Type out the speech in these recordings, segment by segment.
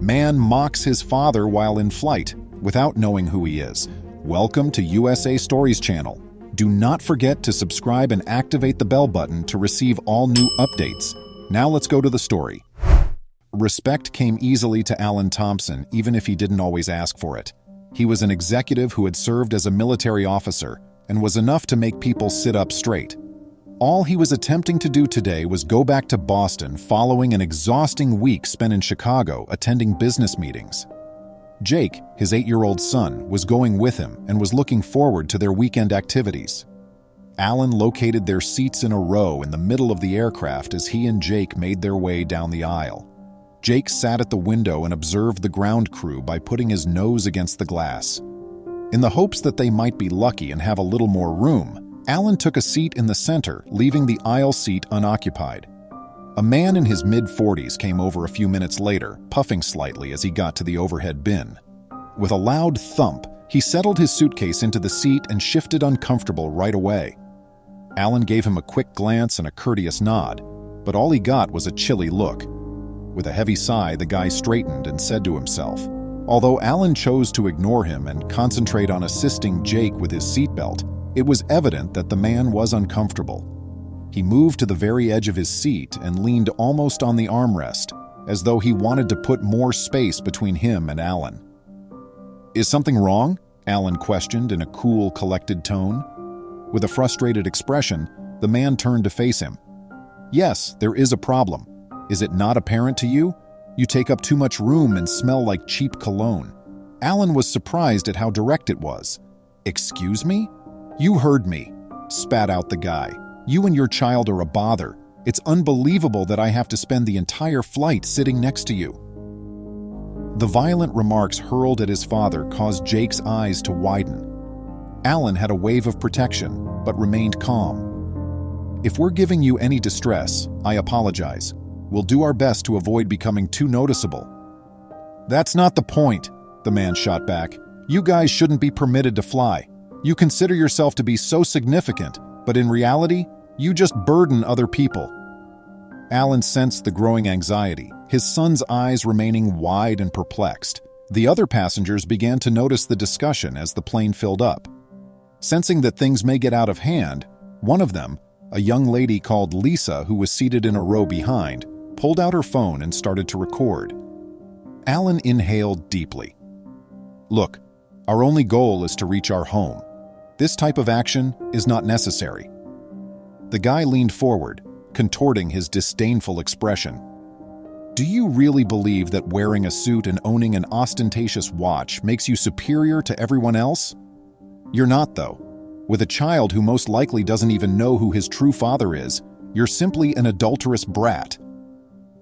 Man mocks his father while in flight, without knowing who he is. Welcome to USA Stories channel. Do not forget to subscribe and activate the bell button to receive all new updates. Now let's go to the story. Respect came easily to Alan Thompson, even if he didn't always ask for it. He was an executive who had served as a military officer and was enough to make people sit up straight. All he was attempting to do today was go back to Boston following an exhausting week spent in Chicago attending business meetings. Jake, his 8-year-old son, was going with him and was looking forward to their weekend activities. Alan located their seats in a row in the middle of the aircraft as he and Jake made their way down the aisle. Jake sat at the window and observed the ground crew by putting his nose against the glass. In the hopes that they might be lucky and have a little more room, Alan took a seat in the center, leaving the aisle seat unoccupied. A man in his mid-40s came over a few minutes later, puffing slightly as he got to the overhead bin. With a loud thump, he settled his suitcase into the seat and shifted uncomfortable right away. Alan gave him a quick glance and a courteous nod, but all he got was a chilly look. With a heavy sigh, the guy straightened and said to himself, although Alan chose to ignore him and concentrate on assisting Jake with his seatbelt, it was evident that the man was uncomfortable. He moved to the very edge of his seat and leaned almost on the armrest, as though he wanted to put more space between him and Alan. "Is something wrong?" Alan questioned in a cool, collected tone. With a frustrated expression, the man turned to face him. "Yes, there is a problem. Is it not apparent to you? You take up too much room and smell like cheap cologne." Alan was surprised at how direct it was. "Excuse me? You heard me," spat out the guy. "You and your child are a bother. It's unbelievable that I have to spend the entire flight sitting next to you." The violent remarks hurled at his father caused Jake's eyes to widen. Alan had a wave of protection, but remained calm. "If we're giving you any distress, I apologize. We'll do our best to avoid becoming too noticeable." "That's not the point," the man shot back. "You guys shouldn't be permitted to fly. You consider yourself to be so significant, but in reality, you just burden other people." Alan sensed the growing anxiety, his son's eyes remaining wide and perplexed. The other passengers began to notice the discussion as the plane filled up. Sensing that things may get out of hand, one of them, a young lady called Lisa who was seated in a row behind, pulled out her phone and started to record. Alan inhaled deeply. "Look, our only goal is to reach our home. This type of action is not necessary." The guy leaned forward, contorting his disdainful expression. "Do you really believe that wearing a suit and owning an ostentatious watch makes you superior to everyone else? You're not, though. With a child who most likely doesn't even know who his true father is, you're simply an adulterous brat."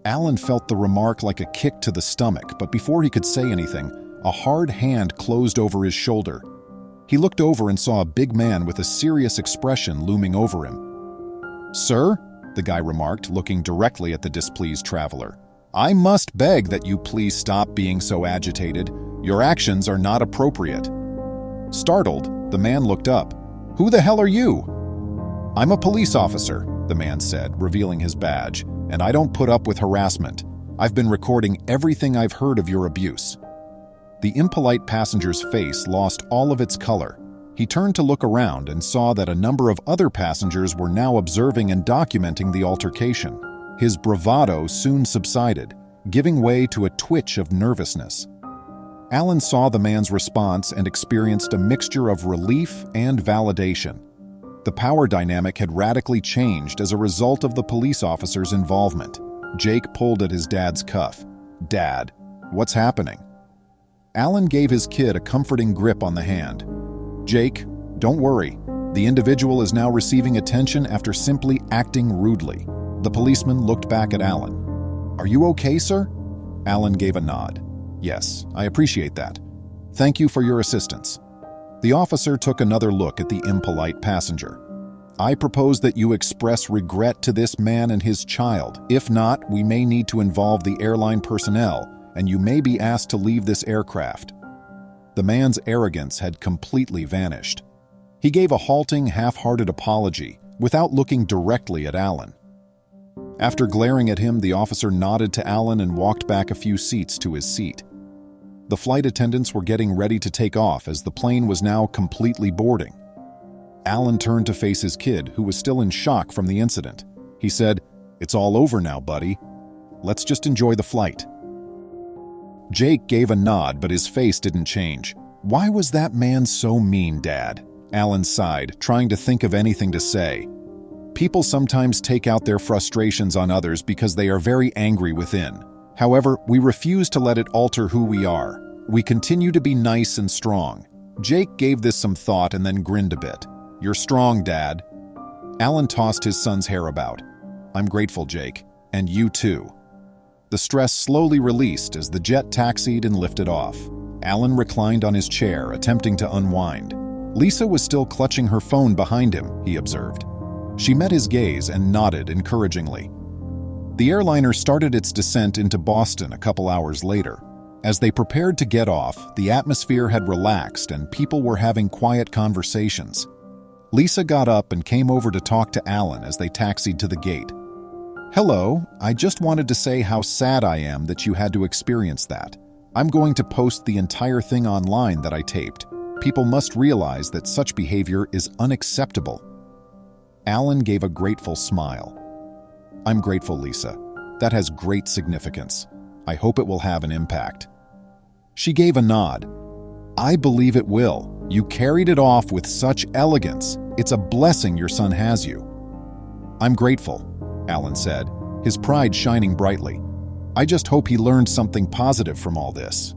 Alan felt the remark like a kick to the stomach, but before he could say anything, a hard hand closed over his shoulder. He looked over and saw a big man with a serious expression looming over him. "Sir," the guy remarked, looking directly at the displeased traveler, "I must beg that you please stop being so agitated. Your actions are not appropriate." Startled, the man looked up. "Who the hell are you?" "I'm a police officer," the man said, revealing his badge, "and I don't put up with harassment. I've been recording everything I've heard of your abuse." The impolite passenger's face lost all of its color. He turned to look around and saw that a number of other passengers were now observing and documenting the altercation. His bravado soon subsided, giving way to a twitch of nervousness. Alan saw the man's response and experienced a mixture of relief and validation. The power dynamic had radically changed as a result of the police officer's involvement. Jake pulled at his dad's cuff. "Dad, what's happening?" Alan gave his kid a comforting grip on the hand. "Jake, don't worry. The individual is now receiving attention after simply acting rudely." The policeman looked back at Alan. "Are you okay, sir?" Alan gave a nod. "Yes, I appreciate that. Thank you for your assistance." The officer took another look at the impolite passenger. "I propose that you express regret to this man and his child. If not, we may need to involve the airline personnel, and you may be asked to leave this aircraft." The man's arrogance had completely vanished. He gave a halting, half-hearted apology without looking directly at Alan. After glaring at him, the officer nodded to Alan and walked back a few seats to his seat. The flight attendants were getting ready to take off as the plane was now completely boarding. Alan turned to face his kid, who was still in shock from the incident. He said, "It's all over now, buddy. Let's just enjoy the flight." Jake gave a nod, but his face didn't change. "Why was that man so mean, Dad?" Alan sighed, trying to think of anything to say. People sometimes take out their frustrations on others because they are very angry within. However, we refuse to let it alter who we are. We continue to be nice and strong. Jake gave this some thought and then grinned a bit. "You're strong, Dad." Alan tossed his son's hair about. "I'm grateful, Jake. And you too." The stress slowly released as the jet taxied and lifted off. Alan reclined on his chair, attempting to unwind. Lisa was still clutching her phone behind him, he observed. She met his gaze and nodded encouragingly. The airliner started its descent into Boston a couple hours later. As they prepared to get off, the atmosphere had relaxed and people were having quiet conversations. Lisa got up and came over to talk to Alan as they taxied to the gate. "Hello, I just wanted to say how sad I am that you had to experience that. I'm going to post the entire thing online that I taped. People must realize that such behavior is unacceptable." Alan gave a grateful smile. "I'm grateful, Lisa. That has great significance. I hope it will have an impact." She gave a nod. "I believe it will. You carried it off with such elegance. It's a blessing your son has you." "I'm grateful," Alan said, his pride shining brightly. "I just hope he learned something positive from all this."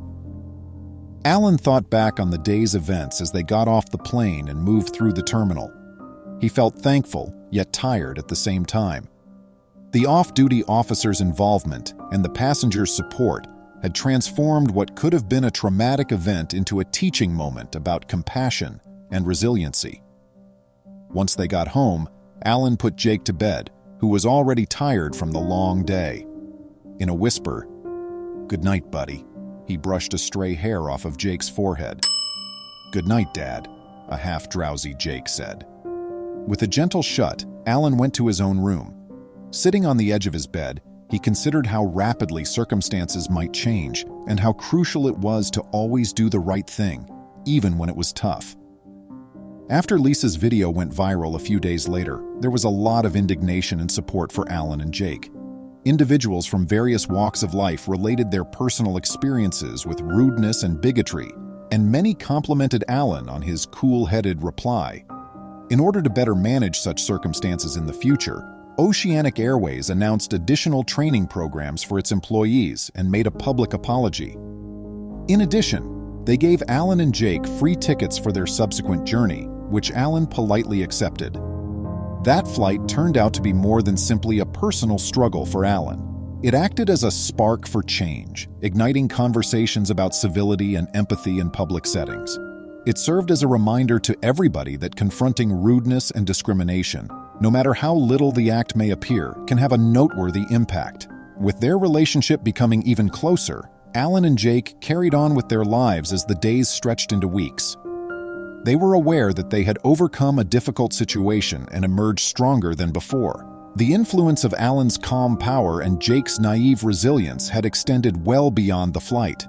Alan thought back on the day's events as they got off the plane and moved through the terminal. He felt thankful, yet tired at the same time. The off-duty officer's involvement and the passengers' support had transformed what could have been a traumatic event into a teaching moment about compassion and resiliency. Once they got home, Alan put Jake to bed, who was already tired from the long day. In a whisper, "Good night, buddy." He brushed a stray hair off of Jake's forehead. "Good night, Dad," a half-drowsy Jake said. With a gentle shut, Alan went to his own room. Sitting on the edge of his bed, he considered how rapidly circumstances might change and how crucial it was to always do the right thing, even when it was tough. After Lisa's video went viral a few days later, there was a lot of indignation and support for Alan and Jake. Individuals from various walks of life related their personal experiences with rudeness and bigotry, and many complimented Alan on his cool-headed reply. In order to better manage such circumstances in the future, Oceanic Airways announced additional training programs for its employees and made a public apology. In addition, they gave Alan and Jake free tickets for their subsequent journey, which Alan politely accepted. That flight turned out to be more than simply a personal struggle for Alan. It acted as a spark for change, igniting conversations about civility and empathy in public settings. It served as a reminder to everybody that confronting rudeness and discrimination, no matter how little the act may appear, can have a noteworthy impact. With their relationship becoming even closer, Alan and Jake carried on with their lives as the days stretched into weeks. They were aware that they had overcome a difficult situation and emerged stronger than before. The influence of Alan's calm power and Jake's naive resilience had extended well beyond the flight.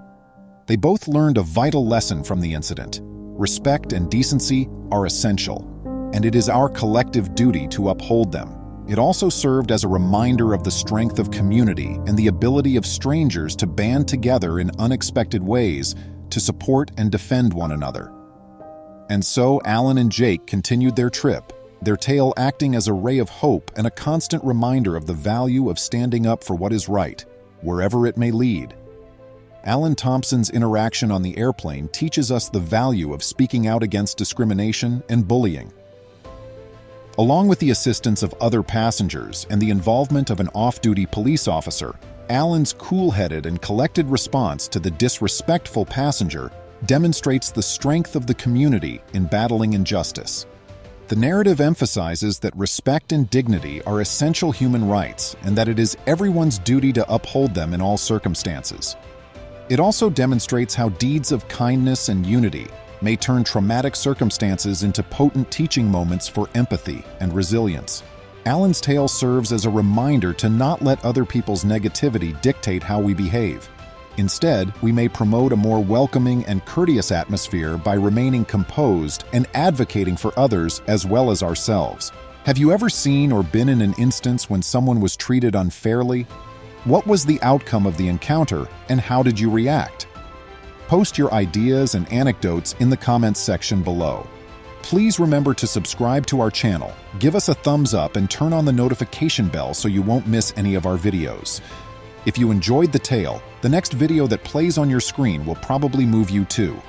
They both learned a vital lesson from the incident. Respect and decency are essential, and it is our collective duty to uphold them. It also served as a reminder of the strength of community and the ability of strangers to band together in unexpected ways to support and defend one another. And so Alan and Jake continued their trip, their tale acting as a ray of hope and a constant reminder of the value of standing up for what is right, wherever it may lead. Alan Thompson's interaction on the airplane teaches us the value of speaking out against discrimination and bullying. Along with the assistance of other passengers and the involvement of an off-duty police officer, Alan's cool-headed and collected response to the disrespectful passenger demonstrates the strength of the community in battling injustice. The narrative emphasizes that respect and dignity are essential human rights and that it is everyone's duty to uphold them in all circumstances. It also demonstrates how deeds of kindness and unity may turn traumatic circumstances into potent teaching moments for empathy and resilience. Alan's tale serves as a reminder to not let other people's negativity dictate how we behave. Instead, we may promote a more welcoming and courteous atmosphere by remaining composed and advocating for others as well as ourselves. Have you ever seen or been in an instance when someone was treated unfairly? What was the outcome of the encounter, and how did you react? Post your ideas and anecdotes in the comments section below. Please remember to subscribe to our channel, give us a thumbs up, and turn on the notification bell so you won't miss any of our videos. If you enjoyed the tale, the next video that plays on your screen will probably move you too.